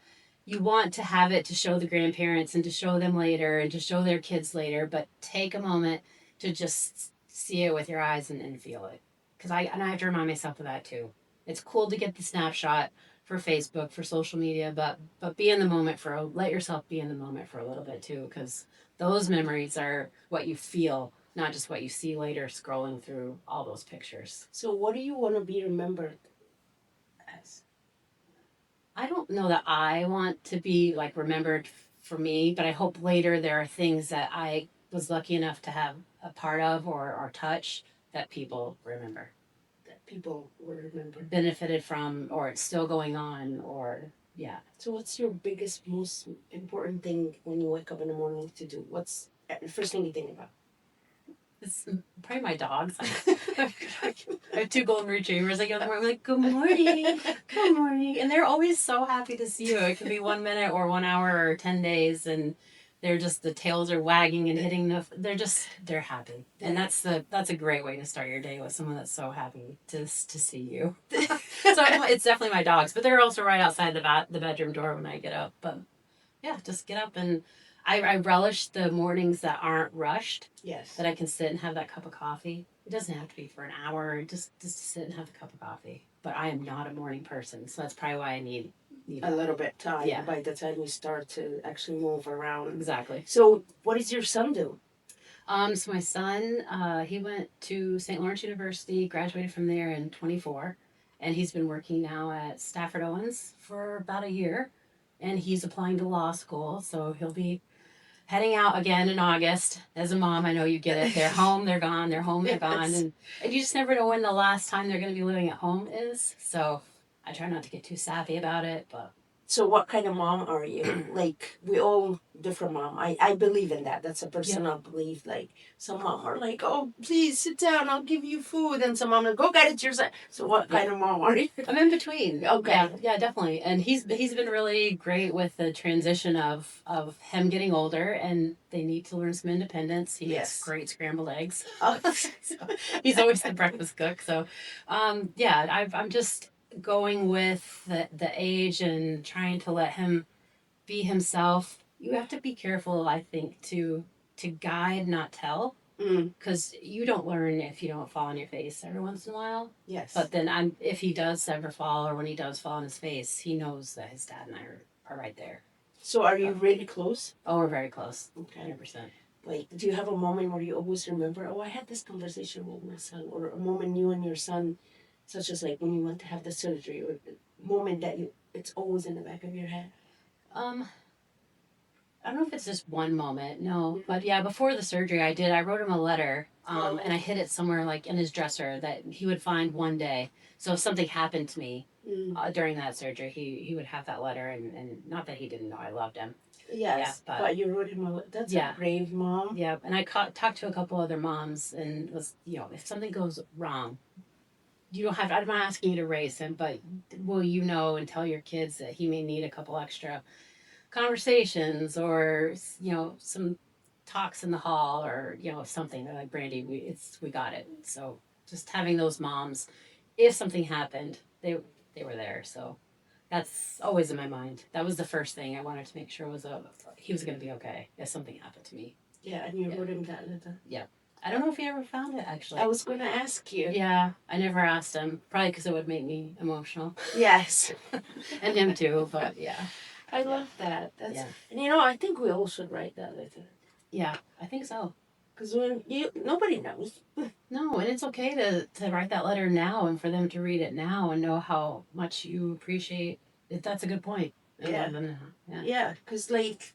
you want to have it to show the grandparents and to show them later and to show their kids later, but take a moment to just see it with your eyes and feel it. Because I have to remind myself of that too. It's cool to get the snapshot for Facebook, for social media, but be in the moment let yourself be in the moment for a little bit too, because those memories are what you feel, not just what you see later scrolling through all those pictures. So, what do you want to be remembered as? I don't know that I want to be like remembered for me, but I hope later there are things that I was lucky enough to have a part of or touch that people remember. That people will remember. Benefited from, or it's still going on, or yeah. So, what's your biggest, most important thing when you wake up in the morning to do? What's the first thing you think about? It's probably my dogs. I have two golden retrievers. I get them, I'm like, "Good morning, good morning," and they're always so happy to see you. It could be 1 minute or 1 hour or 10 days, and they're just, the tails are wagging and hitting they're happy, and that's a great way to start your day, with someone that's so happy to see you. So it's definitely my dogs, but they're also right outside the bedroom door when I get up. But yeah, just get up, and I relish the mornings that aren't rushed. Yes. That I can sit and have that cup of coffee. It doesn't have to be for an hour. Just sit and have the cup of coffee. But I am not a morning person, so that's probably why I need a little bit time. Yeah. By the time you start to actually move around. Exactly. So, what does your son do? So my son, he went to St. Lawrence University, graduated from there in 24, and he's been working now at Stafford Owens for about a year, and he's applying to law school, so he'll be heading out again in August. As a mom, I know you get it. They're home, they're gone. They're home, they're gone. And you just never know when the last time they're going to be living at home is. So I try not to get too sappy about it. But So, what kind of mom are you? Like, we all different mom. I believe in that. That's a personal belief. Like, some mom are like, "Oh, please sit down. I'll give you food." And some mom are, "Go get it yourself." So, what kind of mom are you? I'm in between. Okay. Yeah, definitely. And he's been really great with the transition of him getting older, and they need to learn some independence. He makes great scrambled eggs. So he's always the breakfast cook. So, I'm just going with the age and trying to let him be himself. You have to be careful, I think, to guide, not tell. Because you don't learn if you don't fall on your face every once in a while. Yes. But then if he does ever fall, or when he does fall on his face, he knows that his dad and I are right there. So, are you really close? Oh, we're very close. Okay. 100%. Like, do you have a moment where you always remember, oh, I had this conversation with my son, or a moment you and your son, such as like when you went to have the surgery, or a moment that it's always in the back of your head? Um, I don't know if it's just one moment, no, but yeah, before the surgery, I wrote him a letter, and I hid it somewhere like in his dresser that he would find one day. So if something happened to me during that surgery, he would have that letter, and not that he didn't know I loved him. Yes, Yeah, but you wrote him a that's a brave mom. Yeah, and I talked to a couple other moms, and was if something goes wrong, you don't have. I'm not asking you to raise him, but will you know and tell your kids that he may need a couple extra conversations, or some talks in the hall, or something. They're like, Brandi, we got it. So just having those moms, if something happened, they were there. So that's always in my mind. That was the first thing I wanted to make sure he was going to be okay if something happened to me. Yeah, and you wrote him that letter. Yeah. I don't know if he ever found it, actually. I was going to ask you. Yeah, I never asked him. Probably because it would make me emotional. Yes. And him too, but yeah. I love that. That's and I think we all should write that letter. Yeah, I think so. Because when nobody knows. No, and it's okay to write that letter now and for them to read it now and know how much you appreciate it. That's a good point. Yeah. Yeah, because like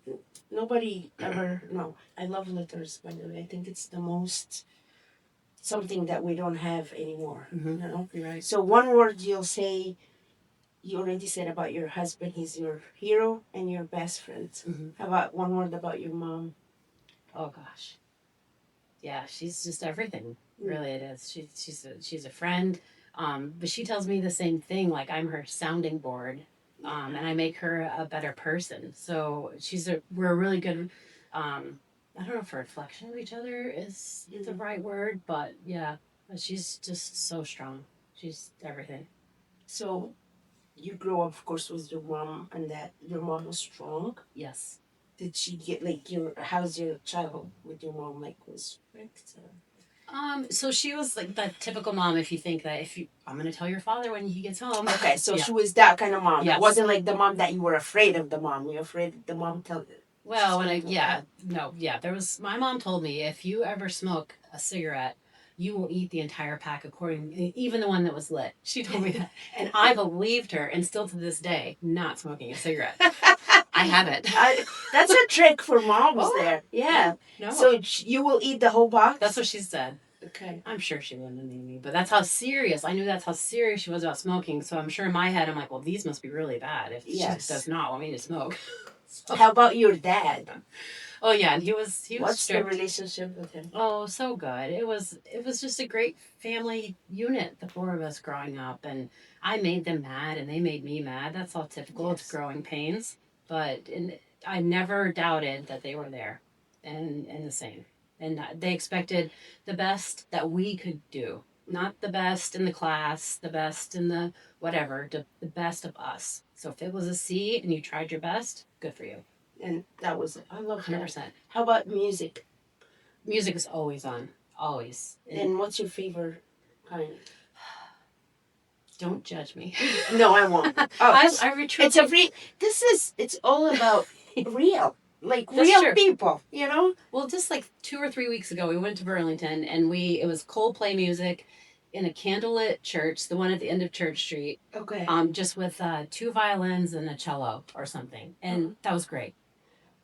nobody ever no. I love letters, by the way. I think it's the most something that we don't have anymore. You're right. So one word you'll say, you already said about your husband, he's your hero and your best friend. How about one word about your mom? Oh gosh. Yeah, she's just everything. Really, it is. She's a friend, but she tells me the same thing. Like, I'm her sounding board, and I make her a better person. So we're a really good. I don't know if a reflection of each other is the right word, but yeah, she's just so strong. She's everything. So, you grew up, of course, with your mom, and that your mom was strong. Yes. Did she get like how's your childhood with your mom, like, was strict? So she was like the typical mom. If you think that I'm gonna tell your father when he gets home. Okay, so she was that kind of mom. Yes. It wasn't like the mom that you were afraid of. The mom you're afraid the mom tell. Well, there was. My mom told me, if you ever smoke a cigarette, you will eat the entire pack, even the one that was lit. She told me that, and I believed her, and still to this day, not smoking a cigarette. I haven't. That's a trick for moms there. Yeah. No. So you will eat the whole box? That's what she said. Okay. I'm sure she wouldn't have named me, but that's how serious. I knew that's how serious she was about smoking. So I'm sure in my head, I'm like, well, these must be really bad if she does not want me to smoke. So. How about your dad? Oh yeah, and he was What's strict. The relationship with him? Oh, so good. It was just a great family unit, the four of us growing up, and I made them mad and they made me mad. That's all typical. Yes. It's growing pains. But I never doubted that they were there, and the same. And they expected the best that we could do, not the best in the class, the best in the whatever, the best of us. So if it was a C and you tried your best, good for you. And that was it. I love 100%. That. How about music? Music is always on, always. And what's your favorite kind? Don't judge me. No, I won't. Oh, I retreat. It's a free. It's all about real. Like, that's real true. People, Well, just like 2 or 3 weeks ago, we went to Burlington, and it was Coldplay music in a candlelit church, the one at the end of Church Street. Okay. Just with 2 violins and a cello or something, and that was great.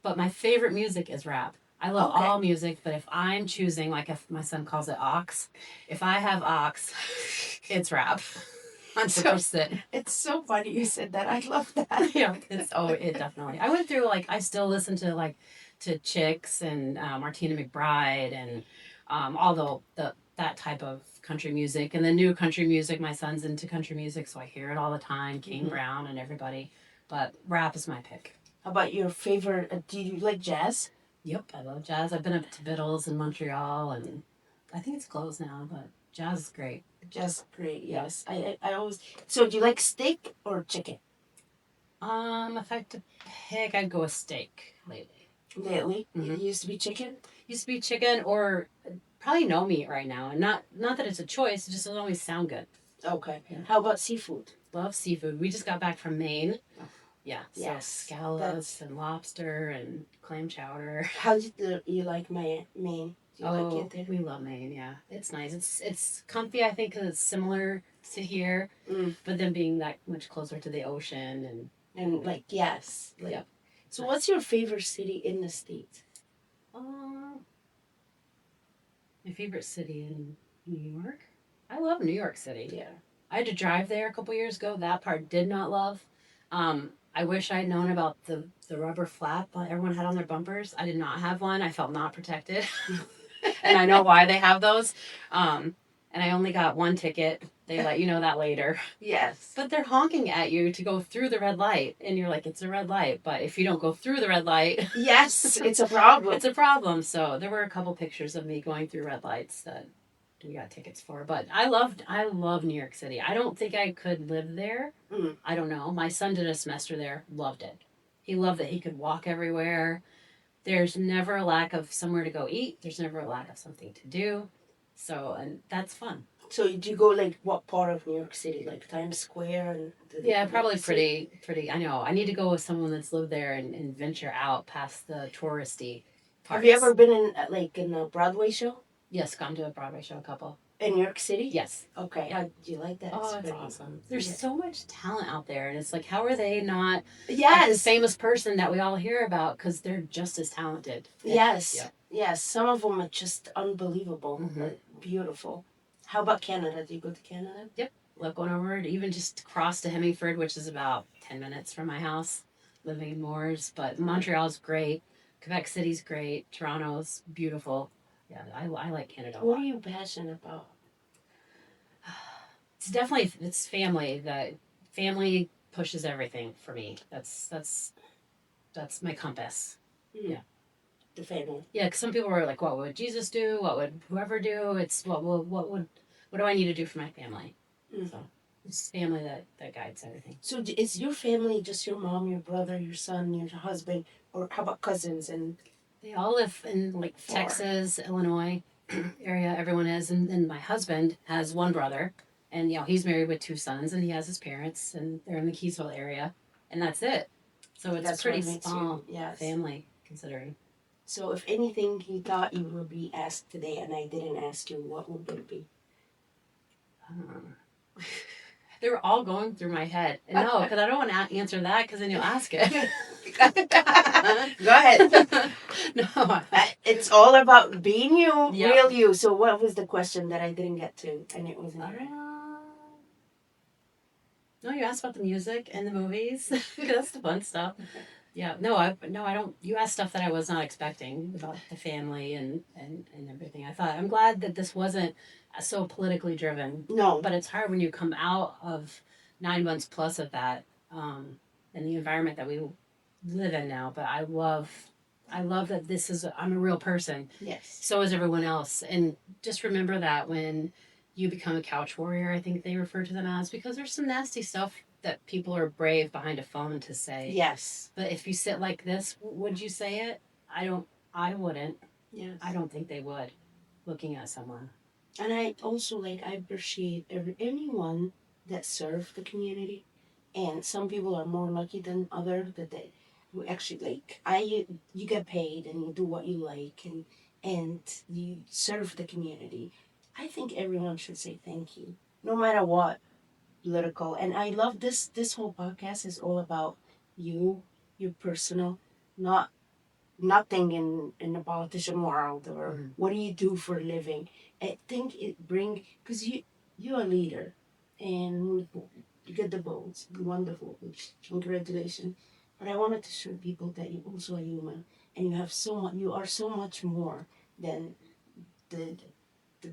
But my favorite music is rap. I love all music, but if I'm choosing, like if my son calls it aux, if I have aux, it's rap. 100%. It's so funny you said that. I love that. Yeah, it definitely. I went through, I still listen to Chicks and Martina McBride and all that type of country music, and the new country music. My son's into country music, so I hear it all the time. Kane Brown and everybody, but rap is my pick. How about your favorite? Do you like jazz? Yep, I love jazz. I've been up to Biddles in Montreal, and I think it's closed now, but jazz is great. Jazz is great, yes. I always... So do you like steak or chicken? If I had to pick, I'd go with steak lately. Lately? Mm-hmm. It used to be chicken? Used to be chicken, or probably no meat right now. And not that it's a choice, it just doesn't always sound good. Okay. Yeah. How about seafood? Love seafood. We just got back from Maine. Yeah. So Yes, scallops and lobster and clam chowder. How did you like Maine? Do you like it there? We love Maine. Yeah, it's nice. It's comfy. I think 'cause it's similar to here, but then being that much closer to the ocean and like yes, like. Yeah. So, what's your favorite city in the States? Uh, my favorite city in New York. I love New York City. Yeah. I had to drive there a couple years ago. That part did not love. I wish I'd known about the rubber flap that everyone had on their bumpers. I did not have one. I felt not protected. And I know why they have those. And I only got one ticket. They let you know that later. Yes. But they're honking at you to go through the red light. And you're like, it's a red light. But if you don't go through the red light, Yes, it's a problem. it's a problem. So there were a couple pictures of me going through red lights that we got tickets for. But I love New York City. I don't think I could live there. I don't know. My son did a semester there, loved it. He loved that he could walk everywhere. There's never a lack of somewhere to go eat. There's never a lack of something to do. So, and that's fun. So, do you go like what part of New York City, like Times Square and? Yeah, probably pretty. I know. I need to go with someone that's lived there and venture out past the touristy parts. Have you ever been in a Broadway show Yes, gone to a Broadway show, a couple. in New York City? Yes. Okay. Do you like that? Oh, it's awesome. There's so much talent out there, and it's like, how are they not Yes. the famous person that we all hear about? Because they're just as talented. Yes. Yeah. Yes. Some of them are just unbelievable. Beautiful. How about Canada? Do you go to Canada? Yep. Love going over to even just cross to Hemingford, which is about 10 minutes from my house, living in Moores. But Montreal's great. Quebec City's great. Toronto's beautiful. Yeah, I like Canada a lot. What are you passionate about? It's definitely it's family. That family pushes everything for me. That's my compass. Yeah. The family. Yeah, because some people were like, "What would Jesus do? What would whoever do?" It's what do I need to do for my family? So it's family that guides everything. So is your family just your mom, your brother, your son, your husband, or how about cousins and? They all live in like Texas, Illinois area. Everyone is, and my husband has one brother, and he's married with two sons, and he has his parents, and they're in the Keysville area, and that's it. So it's a pretty small family considering. So if anything you thought you would be asked today, and I didn't ask you, what would it be? They were all going through my head. And no, because I don't want to answer that because then you'll ask it. Go ahead. No. It's all about being you, Yep. real you. So what was the question that I didn't get to? And it wasn't right. No, you asked about the music and the movies. That's the fun stuff. Yeah, no, I don't. You asked stuff that I was not expecting about the family and everything. I'm glad that this wasn't so politically driven. No. But it's hard when you come out of 9 months plus of that, and the environment that we live in now. But I love that I'm a real person. Yes. So is everyone else. And just remember that when you become a couch warrior, I think they refer to them as, because there's some nasty stuff that people are brave behind a phone to say. Yes. But if you sit like this, would you say it? I wouldn't. Yes. I don't think they would, looking at someone. And I also I appreciate anyone that serve the community. And some people are more lucky than others that they who actually you get paid and you do what you like and you serve the community. I think everyone should say thank you, no matter what political. And I love this whole podcast is all about you, your personal, not nothing in the politician world or what do you do for a living. I think it because you're a leader and you get the votes, wonderful, congratulations. But I wanted to show people that you're also a human and you are so much more than the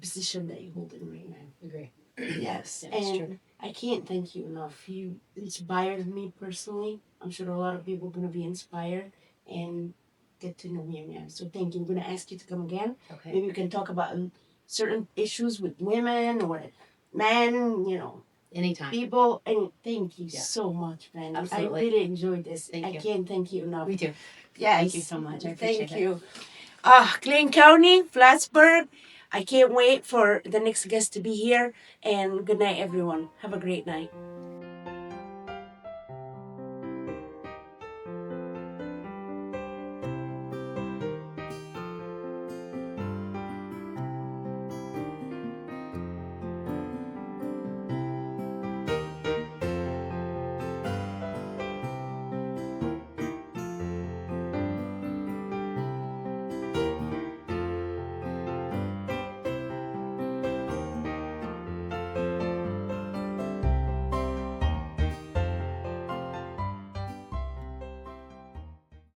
position that you're holding right now. Agree. Yes, Yeah, and true. I can't thank you enough. You inspired me personally. I'm sure a lot of people are going to be inspired and get to know you now. So thank you. I'm going to ask you to come again. Okay. Maybe we can talk about certain issues with women or men, Anytime. people. And thank you so much, man. Absolutely. I really enjoyed this. Thank you. I can't thank you enough. Me too. Yes. Thank you so much. I appreciate Thank you. Clayton County, Plattsburgh. I can't wait for the next guest to be here. And good night, everyone. Have a great night.